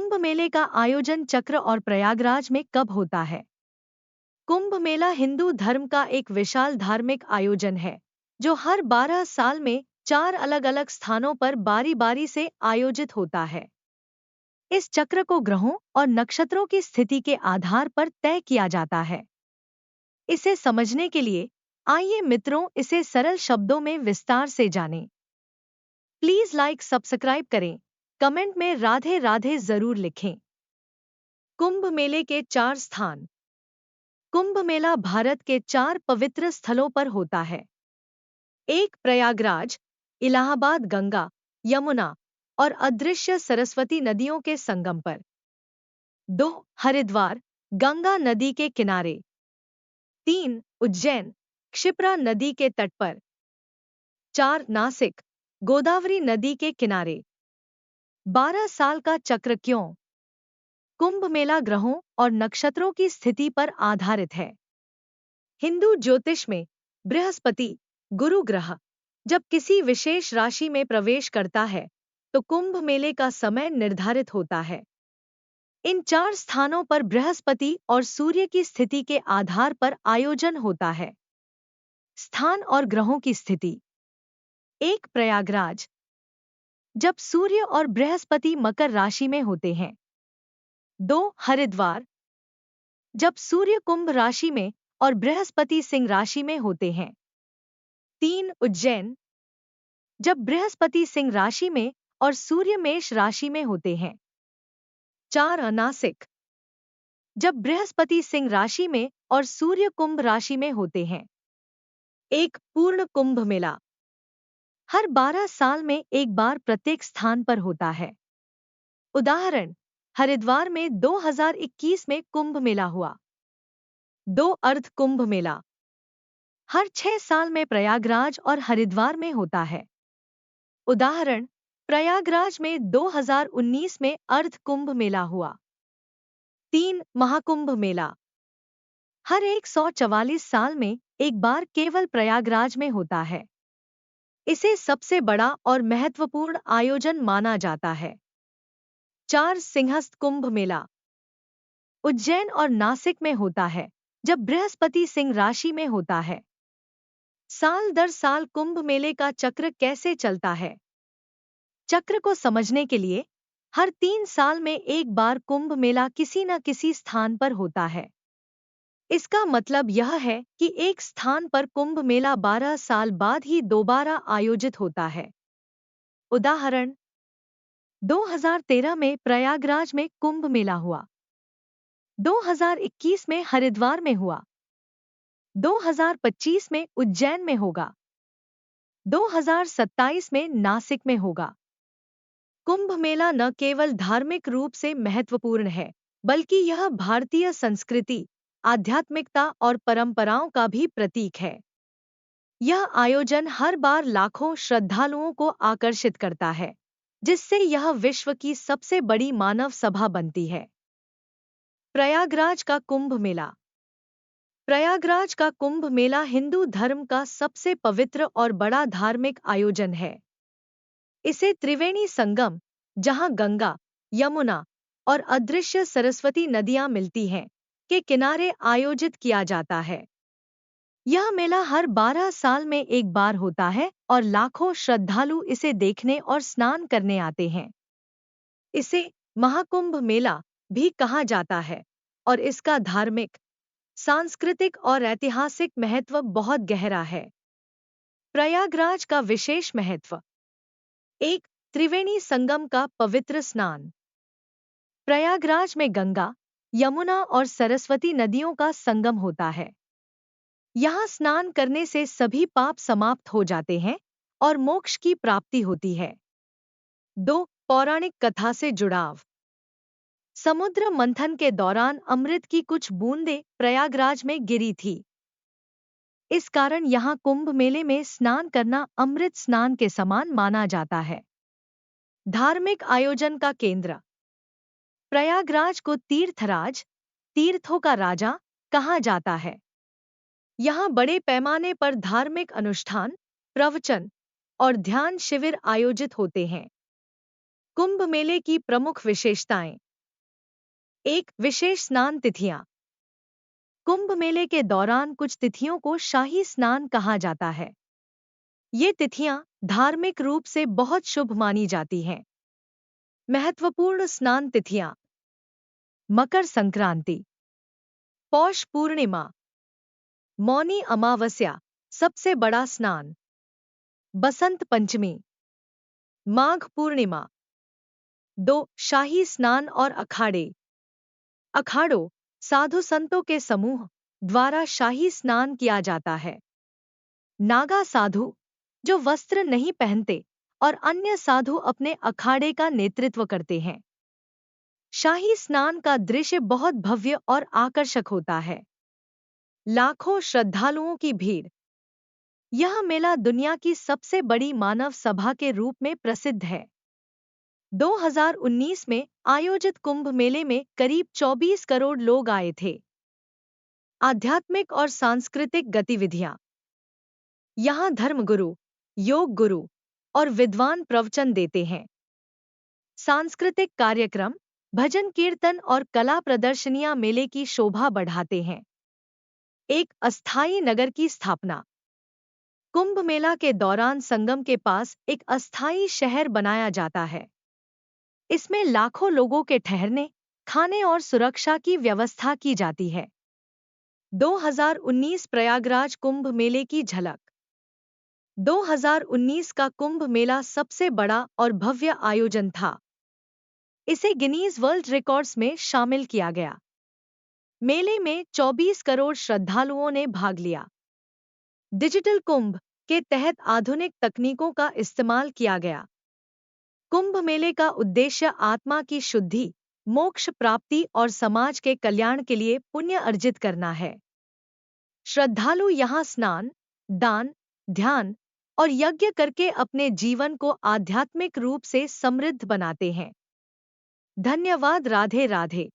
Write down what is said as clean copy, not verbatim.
कुंभ मेले का आयोजन चक्र और प्रयागराज में कब होता है? कुंभ मेला हिंदू धर्म का एक विशाल धार्मिक आयोजन है जो हर 12 साल में 4 अलग-अलग स्थानों पर बारी-बारी से आयोजित होता है। इस चक्र को ग्रहों और नक्षत्रों की स्थिति के आधार पर तय किया जाता है। इसे समझने के लिए आइए मित्रों इसे सरल शब्दों में विस्तार से जानें। प्लीज लाइक सब्सक्राइब करें, कमेंट में राधे राधे जरूर लिखें। कुंभ मेले के 4 स्थान। कुंभ मेला भारत के 4 पवित्र स्थलों पर होता है। 1 प्रयागराज, इलाहाबाद गंगा, यमुना और अदृश्य सरस्वती नदियों के संगम पर। 2 हरिद्वार, गंगा नदी के किनारे। 3 उज्जैन, क्षिप्रा नदी के तट पर। 4 नासिक, गोदावरी नदी के किनारे। 12 साल का चक्र क्यों? कुंभ मेला ग्रहों और नक्षत्रों की स्थिति पर आधारित है। हिंदू ज्योतिष में बृहस्पति, गुरु ग्रह, जब किसी विशेष राशि में प्रवेश करता है तो कुंभ मेले का समय निर्धारित होता है। इन 4 स्थानों पर बृहस्पति और सूर्य की स्थिति के आधार पर आयोजन होता है। स्थान और ग्रहों की स्थिति। 1 प्रयागराज, जब सूर्य और बृहस्पति मकर राशि में होते हैं। 2 हरिद्वार, जब सूर्य कुंभ राशि में और बृहस्पति सिंह राशि में होते हैं। 3 उज्जैन, जब बृहस्पति सिंह राशि में और सूर्य मेष राशि में होते हैं। 4 नासिक, जब बृहस्पति सिंह राशि में और सूर्य कुंभ राशि में होते हैं। 1 पूर्ण कुंभ मेला, हर 12 साल में एक बार प्रत्येक स्थान पर होता है। उदाहरण, हरिद्वार में 2021 में कुंभ मेला हुआ। 2 अर्ध कुंभ मेला, हर 6 साल में प्रयागराज और हरिद्वार में होता है। उदाहरण, प्रयागराज में 2019 में अर्ध कुंभ मेला हुआ। 3 महाकुंभ मेला, हर 144 साल में एक बार केवल प्रयागराज में होता है। इसे सबसे बड़ा और महत्वपूर्ण आयोजन माना जाता है। 4 सिंहस्थ कुंभ मेला, उज्जैन और नासिक में होता है जब बृहस्पति सिंह राशि में होता है। साल दर साल कुंभ मेले का चक्र कैसे चलता है? चक्र को समझने के लिए हर 3 साल में एक बार कुंभ मेला किसी न किसी स्थान पर होता है। इसका मतलब यह है कि एक स्थान पर कुंभ मेला 12 साल बाद ही दोबारा आयोजित होता है। उदाहरण, 2013 में प्रयागराज में कुंभ मेला हुआ। 2021 में हरिद्वार में हुआ। 2025 में उज्जैन में होगा। 2027 में नासिक में होगा। कुंभ मेला न केवल धार्मिक रूप से महत्वपूर्ण है, बल्कि यह भारतीय संस्कृति, आध्यात्मिकता और परंपराओं का भी प्रतीक है। यह आयोजन हर बार लाखों श्रद्धालुओं को आकर्षित करता है, जिससे यह विश्व की सबसे बड़ी मानव सभा बनती है। प्रयागराज का कुंभ मेला। प्रयागराज का कुंभ मेला हिंदू धर्म का सबसे पवित्र और बड़ा धार्मिक आयोजन है। इसे त्रिवेणी संगम, जहां गंगा, यमुना और अदृश्य सरस्वती नदियां मिलती हैं, के किनारे आयोजित किया जाता है। यह मेला हर 12 साल में एक बार होता है और लाखों श्रद्धालु इसे देखने और स्नान करने आते हैं। इसे महाकुंभ मेला भी कहा जाता है और इसका धार्मिक, सांस्कृतिक और ऐतिहासिक महत्व बहुत गहरा है। प्रयागराज का विशेष महत्व। 1 त्रिवेणी संगम का पवित्र स्नान। प्रयागराज में गंगा, यमुना और सरस्वती नदियों का संगम होता है। यहाँ स्नान करने से सभी पाप समाप्त हो जाते हैं और मोक्ष की प्राप्ति होती है। 2 पौराणिक कथा से जुड़ाव। समुद्र मंथन के दौरान अमृत की कुछ बूंदें प्रयागराज में गिरी थी। इस कारण यहाँ कुंभ मेले में स्नान करना अमृत स्नान के समान माना जाता है। धार्मिक आयोजन का केंद्र। प्रयागराज को तीर्थराज, तीर्थों का राजा, कहा जाता है। यहाँ बड़े पैमाने पर धार्मिक अनुष्ठान, प्रवचन और ध्यान शिविर आयोजित होते हैं। कुंभ मेले की प्रमुख विशेषताएं। एक विशेष स्नान तिथियां। कुंभ मेले के दौरान कुछ तिथियों को शाही स्नान कहा जाता है। ये तिथियां धार्मिक रूप से बहुत शुभ मानी जाती हैं। महत्वपूर्ण स्नान तिथियां: मकर संक्रांति, पौष पूर्णिमा, मौनी अमावस्या सबसे बड़ा स्नान, बसंत पंचमी, माघ पूर्णिमा। 2. शाही स्नान और अखाड़े। अखाड़ों साधु संतों के समूह द्वारा शाही स्नान किया जाता है। नागा साधु जो वस्त्र नहीं पहनते और अन्य साधु अपने अखाड़े का नेतृत्व करते हैं। शाही स्नान का दृश्य बहुत भव्य और आकर्षक होता है। लाखों श्रद्धालुओं की भीड़। यह मेला दुनिया की सबसे बड़ी मानव सभा के रूप में प्रसिद्ध है। 2019 में आयोजित कुंभ मेले में करीब 24 करोड़ लोग आए थे। आध्यात्मिक और सांस्कृतिक गतिविधियां। यहाँ धर्मगुरु, योग गुरु और विद्वान प्रवचन देते हैं। सांस्कृतिक कार्यक्रम, भजन कीर्तन और कला प्रदर्शनियां मेले की शोभा बढ़ाते हैं। एक अस्थायी नगर की स्थापना। कुंभ मेला के दौरान संगम के पास एक अस्थायी शहर बनाया जाता है। इसमें लाखों लोगों के ठहरने, खाने और सुरक्षा की व्यवस्था की जाती है। 2019 प्रयागराज कुंभ मेले की झलक। 2019 का कुंभ मेला सबसे बड़ा और भव्य आयोजन था। इसे गिनीज वर्ल्ड रिकॉर्ड्स में शामिल किया गया। मेले में 24 करोड़ श्रद्धालुओं ने भाग लिया। डिजिटल कुंभ के तहत आधुनिक तकनीकों का इस्तेमाल किया गया। कुंभ मेले का उद्देश्य आत्मा की शुद्धि, मोक्ष प्राप्ति और समाज के कल्याण के लिए पुण्य अर्जित करना है। श्रद्धालु यहाँ स्नान, दान, ध्यान और यज्ञ करके अपने जीवन को आध्यात्मिक रूप से समृद्ध बनाते हैं। धन्यवाद। राधे राधे।